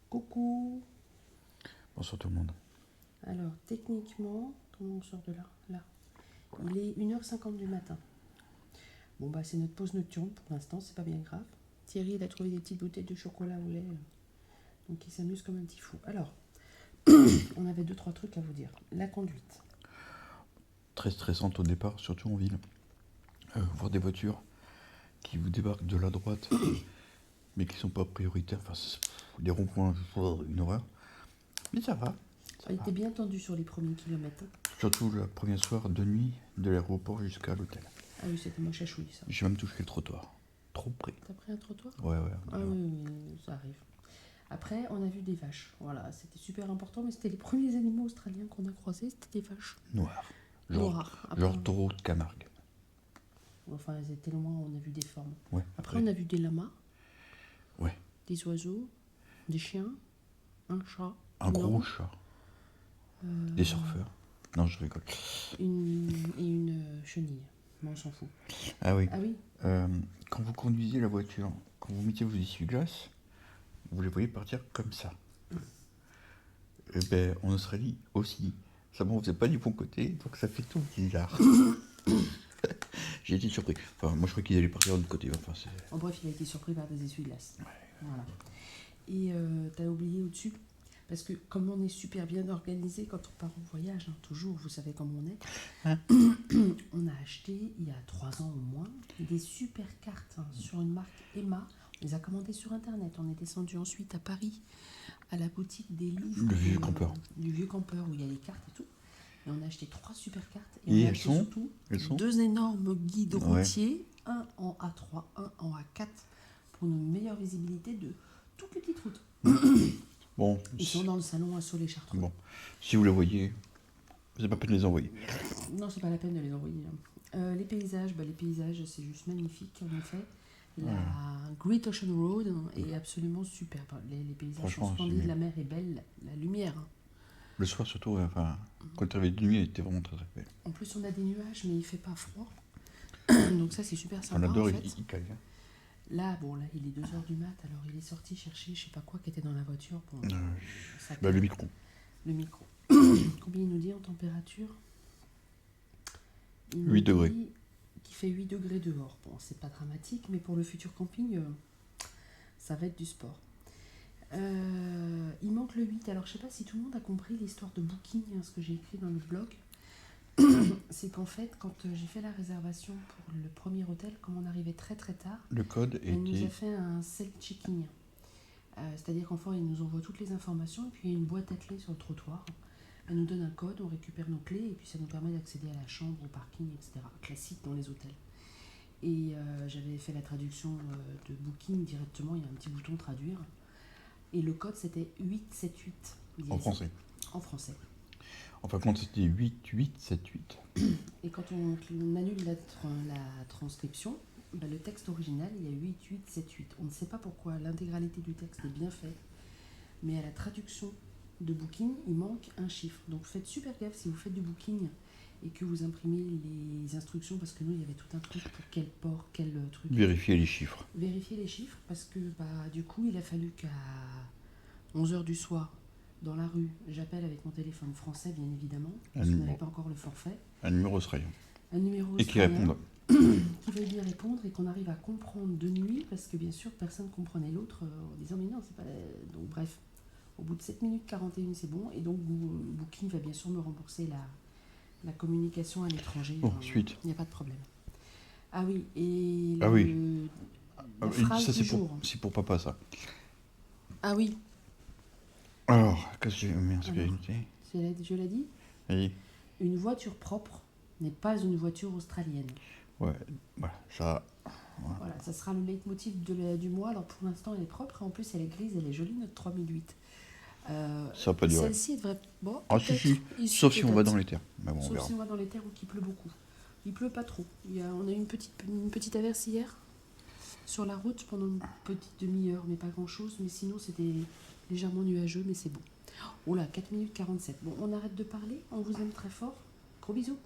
Coucou. Bonsoir tout le monde. Alors, techniquement, comment on sort de là? Là. Il est 1h50 du matin. Bon, bah, c'est notre pause nocturne pour l'instant, c'est pas bien grave. Thierry, il a trouvé des petites bouteilles de chocolat au lait. Donc, il s'amuse comme un petit fou. Alors, on avait 2-3 trucs à vous dire. La conduite. Très stressante au départ, surtout en ville. Voir des voitures qui vous débarquent de la droite, mais qui sont pas prioritaires. Enfin, des ronds-points, une horreur. Mais ça va. Il était bien tendu sur les premiers kilomètres. Surtout la première soir de nuit, de l'aéroport jusqu'à l'hôtel. Ah oui, c'était moche à chouille, ça. J'ai même touché le trottoir. Trop près. T'as pris un trottoir? Ouais. Ah oui, ça arrive. Après, on a vu des vaches. Voilà, c'était super important, mais c'était les premiers animaux australiens qu'on a croisés, c'était des vaches. Noires. Noires. Genre taureau de Camargue. Enfin, elles étaient loin, on a vu des formes. Ouais. Après, on a vu des lamas. Ouais. Des oiseaux, des chiens, un chat. Un gros chat. Des surfeurs. Non, je rigole. Et une chenille. Mais on s'en fout. Ah oui. Ah oui. Quand vous conduisez la voiture, quand vous mettez vos essuie-glaces, vous les voyez partir comme ça. Et ben, en Australie aussi. Ça ne faisait pas du bon côté, donc ça fait tout bizarre. J'ai été surpris. Enfin, moi je crois qu'ils allaient partir de l'autre côté. Enfin, En bref, il a été surpris par des essuie-glaces. Ouais. Voilà. Et t'as oublié au-dessus, parce que comme on est super bien organisé quand on part en voyage, hein, toujours, vous savez comment on est, on a acheté il y a 3 ans au moins des super cartes sur une marque Emma. On les a commandées sur internet. On est descendu ensuite à Paris, à la boutique des livres Le vieux campeur. Du vieux campeur où il y a les cartes et tout. Et on a acheté 3 super cartes. Et on a acheté surtout 2 énormes guides routiers, un en A3, un en A4, pour une meilleure visibilité de toutes les petites routes. Bon. Ils sont dans le salon à Soleil-Chartreux. Bon, si vous les voyez, c'est pas peine de les envoyer. Non, c'est pas la peine de les envoyer. Les paysages, c'est juste magnifique en effet. La Great Ocean Road est absolument superbe. Les paysages sont splendides, la mer est belle, la lumière. Le soir surtout, quand tu arrivais de nuit, elle était vraiment très très belle. En plus, on a des nuages, mais il fait pas froid. Donc ça, c'est super sympa. On adore, en fait. il caille. Là, il est 2h du mat, alors il est sorti chercher je sais pas quoi qui était dans la voiture. Bon, le micro. Le micro. Combien il nous dit en température? 8 degrés. Qui fait 8 degrés dehors. Bon, c'est pas dramatique, mais pour le futur camping, ça va être du sport. Il manque le 8. Alors, je sais pas si tout le monde a compris l'histoire de Booking, ce que j'ai écrit dans le blog. C'est qu'en fait, quand j'ai fait la réservation pour le premier hôtel, comme on arrivait très très tard, le code elle nous a fait un self-checking. C'est-à-dire qu'en fait, il nous envoie toutes les informations et puis il y a une boîte à clés sur le trottoir. Elle nous donne un code, on récupère nos clés et puis ça nous permet d'accéder à la chambre, au parking, etc. Classique dans les hôtels. Et j'avais fait la traduction de Booking directement, il y a un petit bouton traduire. Et le code c'était 878. En français. En français. En fin de compte, c'était 8878. Et quand on annule la transcription, le texte original, il y a 8878. On ne sait pas pourquoi, l'intégralité du texte est bien faite, mais à la traduction de Booking, il manque un chiffre. Donc faites super gaffe si vous faites du Booking et que vous imprimez les instructions, parce que nous, il y avait tout un truc pour quel port, quel truc. Vérifiez les chiffres. Vérifiez les chiffres, parce que du coup, il a fallu qu'à 11h du soir, dans la rue, j'appelle avec mon téléphone français, bien évidemment, parce qu'on n'avait pas encore le forfait. Un numéro australien. Un numéro et qui réponde. Qui veuille bien répondre et qu'on arrive à comprendre de nuit, parce que bien sûr, personne ne comprenait l'autre en disant mais non, c'est pas... Donc bref, au bout de 7 minutes 41, c'est bon. Et donc, Booking va bien sûr me rembourser la communication à l'étranger. Bon, suite. Il n'y a pas de problème. Ah oui, et la phrase ça, du jour. C'est pour papa, ça. Ah oui. Alors, qu'est-ce que j'ai noté? Je l'ai dit. Oui. Une voiture propre n'est pas une voiture australienne. Ouais, voilà, ça... Voilà, ça sera le leitmotiv du mois. Alors pour l'instant, elle est propre et en plus, elle est grise, elle est jolie, notre 3008. Ça va pas durer. Celle-ci devrait... Bon, sauf si on va dans les terres. Mais bon, sauf si on va dans les terres ou qu'il pleut beaucoup. Il pleut pas trop. On a eu une petite averse hier sur la route pendant une petite demi-heure, mais pas grand-chose. Mais sinon, c'était légèrement nuageux, mais c'est bon. Oh là, 4 minutes 47. Bon, on arrête de parler. On vous aime très fort. Gros bisous.